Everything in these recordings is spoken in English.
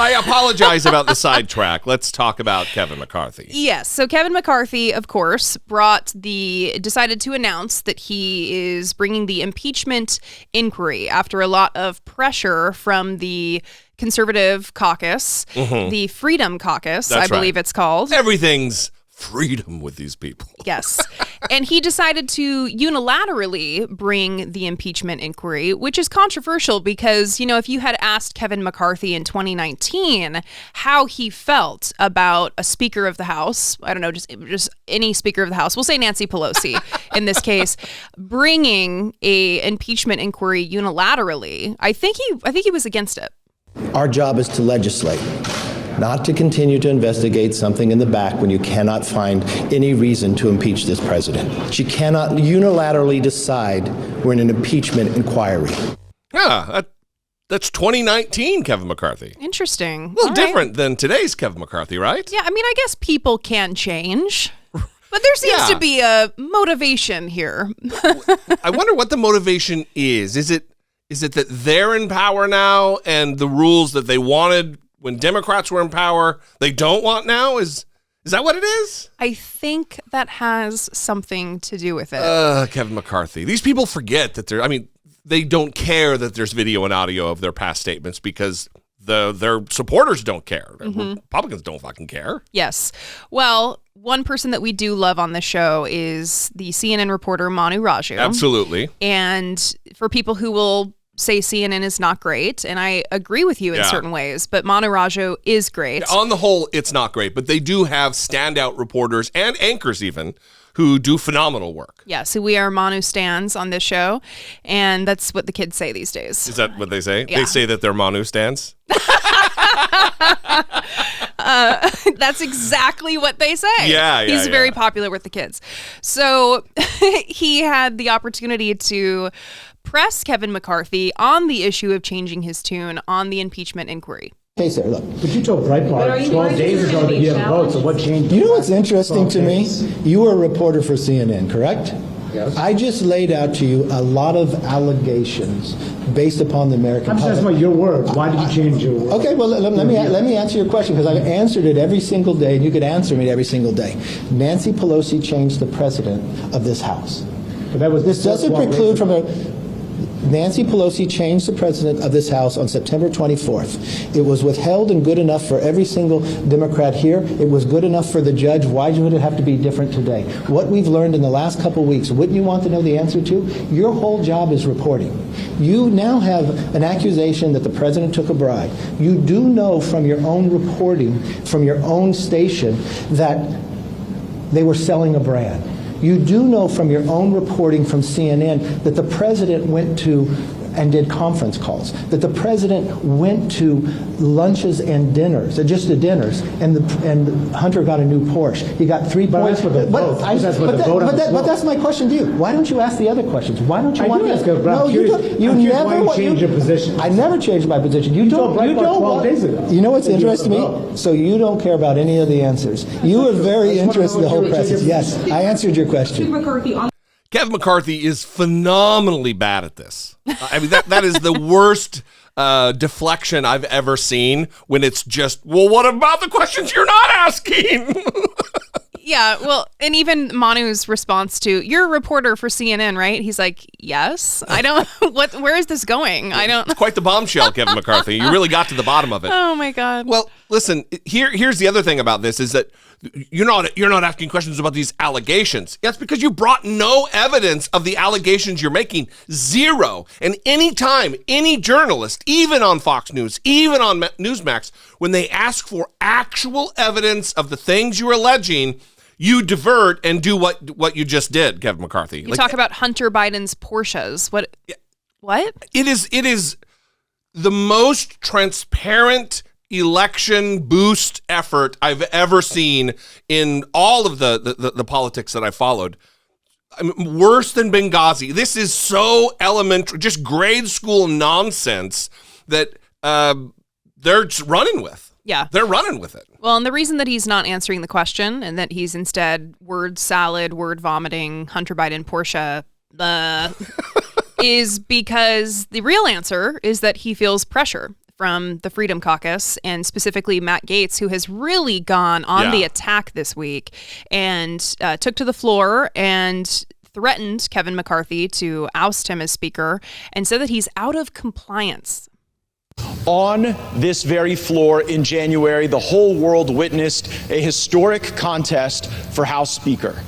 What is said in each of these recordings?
I apologize about the sidetrack. Let's talk about Kevin McCarthy. Yes. So Kevin McCarthy, of course, decided to announce that he is bringing the impeachment inquiry after a lot of pressure from the conservative caucus, the Freedom Caucus, I believe it's called. Everything's freedom with these people. Yes. And he decided to unilaterally bring the impeachment inquiry, which is controversial because, if you had asked Kevin McCarthy in 2019 how he felt about a Speaker of the House, I don't know, just any Speaker of the House, we'll say Nancy Pelosi in this case, bringing a impeachment inquiry unilaterally, I think he was against it. Our job is to legislate, not to continue to investigate something in the back when you cannot find any reason to impeach this president. She cannot unilaterally decide we're in an impeachment inquiry. Yeah, that's 2019 Kevin McCarthy. Interesting. A little different than today's Kevin McCarthy, right? Yeah, I guess people can change. But there seems to be a motivation here. I wonder what the motivation is. Is it that they're in power now and the rules that they wanted when Democrats were in power, they don't want now? Is that what it is? I think that has something to do with it. Kevin McCarthy. These people forget that they don't care that there's video and audio of their past statements because their supporters don't care. Republicans don't fucking care. Yes. Well, one person that we do love on this show is the CNN reporter Manu Raju. Absolutely. And for people who will say CNN is not great, and I agree with you in certain ways, but Manu Raju is great. On the whole, it's not great, but they do have standout reporters and anchors even who do phenomenal work. Yeah, so we are Manu stans on this show, and that's what the kids say these days. Is that what they say? Yeah. They say that they're Manu stans? That's exactly what they say. Yeah, He's very popular with the kids. So he had the opportunity to press Kevin McCarthy on the issue of changing his tune on the impeachment inquiry. Hey, sir, look. But you told Breitbart 12 days ago that you have a vote, so what changed? You know what's interesting to me? You were a reporter for CNN, correct? Yes. I just laid out to you a lot of allegations based upon the American public. I'm just asking about your words. Why did you change your words? Okay, well, let me answer your question because I've answered it every single day, and you could answer me every single day. Nancy Pelosi changed the president of this House. But this doesn't preclude from a... Nancy Pelosi changed the president of this House on September 24th. It was withheld and good enough for every single Democrat here. It was good enough for the judge. Why would it have to be different today? What we've learned in the last couple weeks, wouldn't you want to know the answer to? Your whole job is reporting. You now have an accusation that the president took a bribe. You do know from your own reporting, from your own station, that they were selling a brand. You do know from your own reporting from CNN that the president went to and did conference calls, that the president went to lunches and dinners, just the dinners, and Hunter got a new Porsche. He got 3 points. But that's my question to you. Why don't you ask the other questions? Why don't you want to ask? No, you never changed your position. I never changed my position. You don't. 12 days ago. You know what's interesting to me? So you don't care about any of the answers. You were very interested in the whole process. Yes, I answered your question. Kevin McCarthy is phenomenally bad at this. I mean, that is the worst deflection I've ever seen when it's just, well, what about the questions you're not asking? Yeah, well, and even Manu's response to, you're a reporter for CNN, right? He's like, yes. I don't, where is this going? I don't. It's quite the bombshell, Kevin McCarthy. You really got to the bottom of it. Oh my God. Well, listen, here's the other thing about this is that you're not asking questions about these allegations. That's because you brought no evidence of the allegations you're making. Zero. And anytime any journalist, even on Fox News, even on Newsmax, when they ask for actual evidence of the things you're alleging, you divert and do what you just did, Kevin McCarthy. You talk about Hunter Biden's Porsches. What? It is the most transparent election boost effort I've ever seen in all of the politics that I followed. I mean, worse than Benghazi. This is so elementary, just grade school nonsense that they're just running with. Yeah. They're running with it. Well, and the reason that he's not answering the question and that he's instead word salad, word vomiting, Hunter Biden, Porsche, is because the real answer is that he feels pressure from the Freedom Caucus, and specifically Matt Gaetz, who has really gone on the attack this week and took to the floor and threatened Kevin McCarthy to oust him as Speaker and said that he's out of compliance. On this very floor in January, the whole world witnessed a historic contest for House Speaker.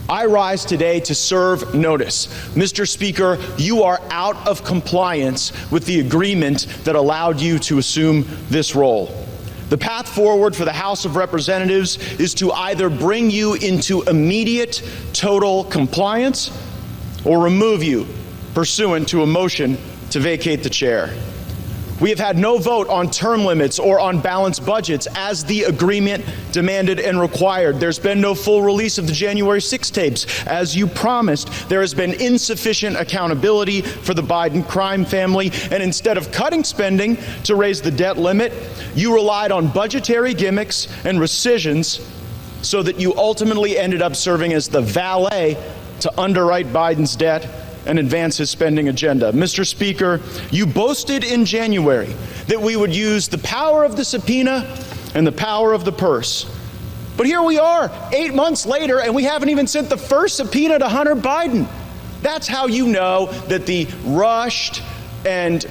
I rise today to serve notice. Mr. Speaker, you are out of compliance with the agreement that allowed you to assume this role. The path forward for the House of Representatives is to either bring you into immediate total compliance or remove you pursuant to a motion to vacate the chair. We have had no vote on term limits or on balanced budgets as the agreement demanded and required. There's been no full release of the January 6 tapes as you promised. There has been insufficient accountability for the Biden crime family. And instead of cutting spending to raise the debt limit, you relied on budgetary gimmicks and rescissions so that you ultimately ended up serving as the valet to underwrite Biden's debt and advance his spending agenda. Mr. Speaker, you boasted in January that we would use the power of the subpoena and the power of the purse. But here we are, 8 months later, and we haven't even sent the first subpoena to Hunter Biden. That's how you know that the rushed and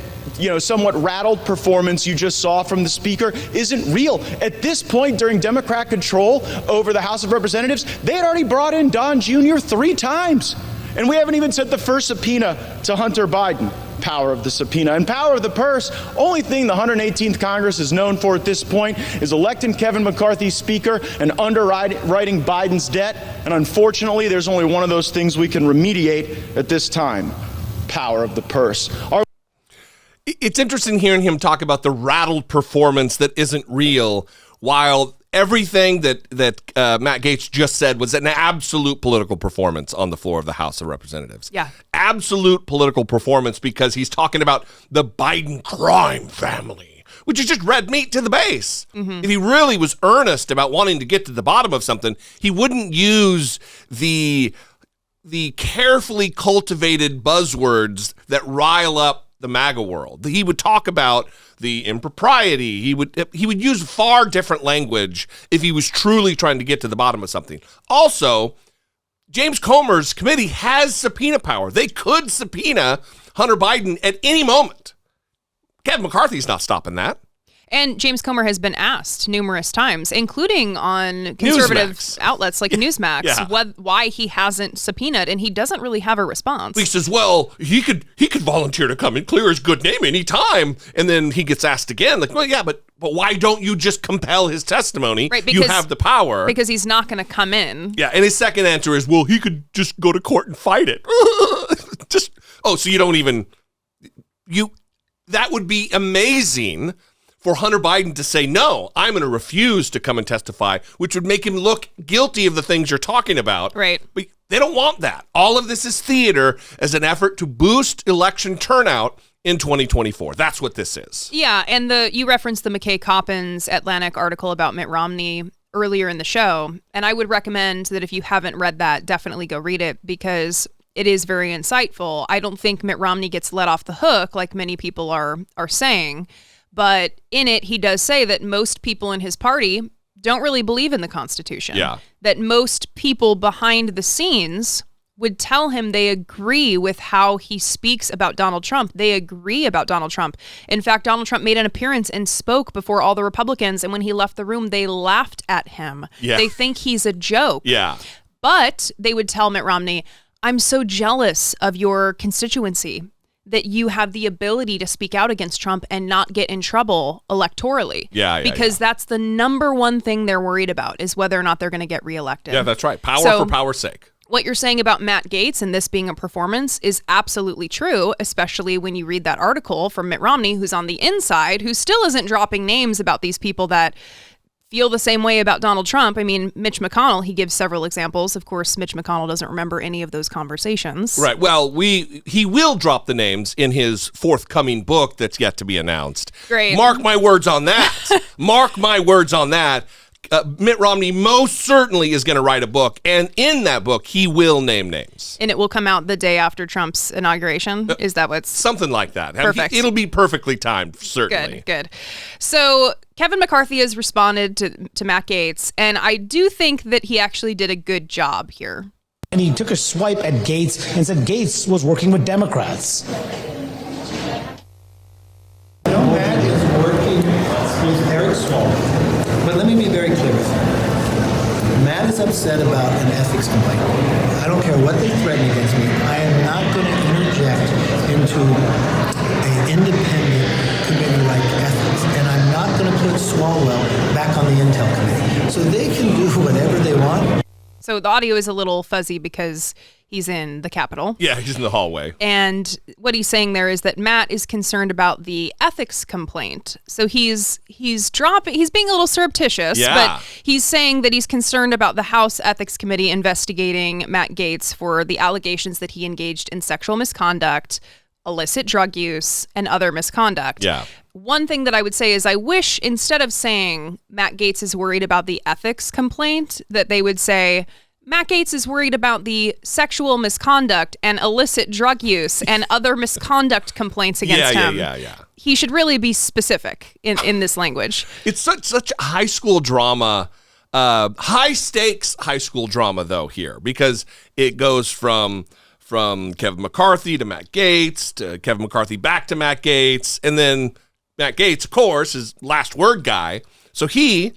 somewhat rattled performance you just saw from the Speaker isn't real. At this point, during Democrat control over the House of Representatives, they had already brought in Don Jr. 3 times. And we haven't even sent the first subpoena to Hunter Biden. Power of the subpoena and power of the purse. Only thing the 118th Congress is known for at this point is electing Kevin McCarthy Speaker and underwriting Biden's debt. And unfortunately, there's only one of those things we can remediate at this time. Power of the purse. It's interesting hearing him talk about the rattled performance that isn't real, while everything that Matt Gaetz just said was an absolute political performance on the floor of the House of Representatives. Yeah. Absolute political performance, because he's talking about the Biden crime family, which is just red meat to the base. If he really was earnest about wanting to get to the bottom of something, he wouldn't use the carefully cultivated buzzwords that rile up the MAGA world. He would talk about the impropriety. He would use far different language if he was truly trying to get to the bottom of something. Also, James Comer's committee has subpoena power. They could subpoena Hunter Biden at any moment. Kevin McCarthy's not stopping that. And James Comer has been asked numerous times, including on conservative outlets like Newsmax, why he hasn't subpoenaed, and he doesn't really have a response. He says, well, he could volunteer to come and clear his good name anytime. And then he gets asked again, like, well, yeah, but why don't you just compel his testimony? Right, because, you have the power. Because he's not going to come in. Yeah, and his second answer is, well, he could just go to court and fight it. So you don't even... That would be amazing for Hunter Biden to say, no, I'm going to refuse to come and testify, which would make him look guilty of the things you're talking about. Right. But they don't want that. All of this is theater as an effort to boost election turnout in 2024. That's what this is. Yeah, and you referenced the McKay Coppins Atlantic article about Mitt Romney earlier in the show, and I would recommend that if you haven't read that, definitely go read it, because it is very insightful. I don't think Mitt Romney gets let off the hook like many people are saying. But in it, he does say that most people in his party don't really believe in the Constitution. Yeah. That most people behind the scenes would tell him they agree with how he speaks about Donald Trump. They agree about Donald Trump. In fact, Donald Trump made an appearance and spoke before all the Republicans. And when he left the room, they laughed at him. Yeah. They think he's a joke. Yeah. But they would tell Mitt Romney, I'm so jealous of your constituency that you have the ability to speak out against Trump and not get in trouble electorally. Because that's the number one thing they're worried about, is whether or not they're going to get reelected. Yeah, that's right. Power for power's sake. What you're saying about Matt Gaetz and this being a performance is absolutely true, especially when you read that article from Mitt Romney, who's on the inside, who still isn't dropping names about these people that feel the same way about Donald Trump. I mean, Mitch McConnell, he gives several examples. Of course, Mitch McConnell doesn't remember any of those conversations. Right. Well, he will drop the names in his forthcoming book that's yet to be announced. Great. Mark my words on that. Mark my words on that. Mitt Romney most certainly is going to write a book, and in that book, he will name names. And it will come out the day after Trump's inauguration? Is that what's... Something like that. Perfect. It'll be perfectly timed, certainly. Good. So Kevin McCarthy has responded to Matt Gaetz, and I do think that he actually did a good job here. And he took a swipe at Gaetz and said Gaetz was working with Democrats. Matt is working with Eric Swalwell, but let me be very clear with you. Matt is upset about an ethics complaint. I don't care what they threaten against me. I am not going to interject into an independent committee like ethics, and I'm not going to put Swalwell back on the Intel committee. So they can do whatever they want. So the audio is a little fuzzy because he's in the Capitol. Yeah, he's in the hallway. And what he's saying there is that Matt is concerned about the ethics complaint. So he's being a little surreptitious, but he's saying that he's concerned about the House Ethics Committee investigating Matt Gaetz for the allegations that he engaged in sexual misconduct, illicit drug use, and other misconduct. Yeah. One thing that I would say is I wish instead of saying Matt Gaetz is worried about the ethics complaint, that they would say Matt Gaetz is worried about the sexual misconduct and illicit drug use and other misconduct complaints against him. Yeah. He should really be specific in this language. It's such high school drama, high stakes high school drama though here, because it goes from Kevin McCarthy to Matt Gaetz to Kevin McCarthy back to Matt Gaetz, and then Matt Gaetz, of course, is last word guy. So he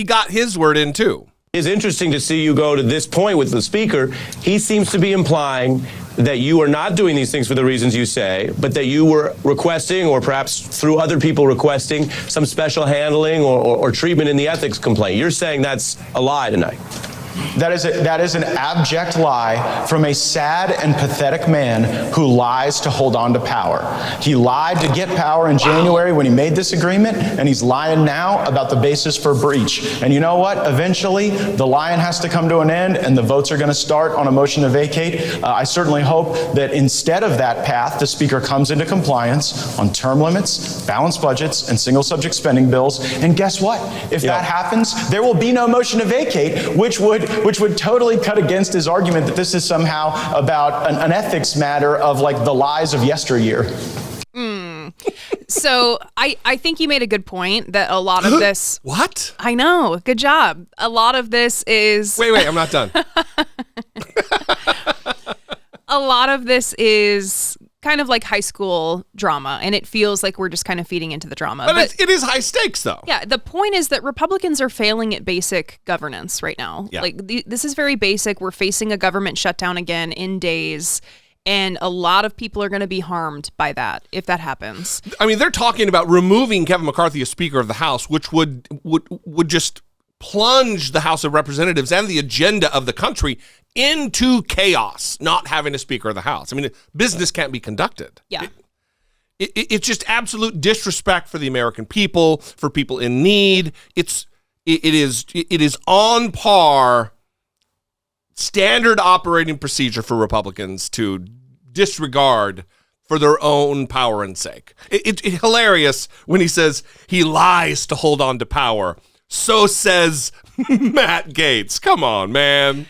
got his word in too. It's interesting to see you go to this point with the speaker. He seems to be implying that you are not doing these things for the reasons you say, but that you were requesting, or perhaps through other people requesting, some special handling or treatment in the ethics complaint. You're saying that's a lie tonight. That is an abject lie from a sad and pathetic man who lies to hold on to power. He lied to get power in January when he made this agreement, and he's lying now about the basis for breach. And you know what? Eventually, the lying has to come to an end, and the votes are going to start on a motion to vacate. I certainly hope that instead of that path, the Speaker comes into compliance on term limits, balanced budgets, and single-subject spending bills. And guess what? If that happens, there will be no motion to vacate, which would totally cut against his argument that this is somehow about an ethics matter of like the lies of yesteryear. So I think you made a good point that a lot of this... What? I know. Good job. A lot of this is... Wait, I'm not done. A lot of this is kind of like high school drama, and it feels like we're just kind of feeding into the drama. But it is high stakes, though. Yeah, the point is that Republicans are failing at basic governance right now. Yeah. Like, this is very basic. We're facing a government shutdown again in days, and a lot of people are going to be harmed by that if that happens. I mean, they're talking about removing Kevin McCarthy as Speaker of the House, which would just plunge the House of Representatives and the agenda of the country into chaos, not having a Speaker of the House. I mean, business can't be conducted. Yeah. It's just absolute disrespect for the American people, for people in need. It is on par, standard operating procedure for Republicans to disregard for their own power and sake. It's hilarious when he says he lies to hold on to power. So says Matt Gaetz. Come on, man.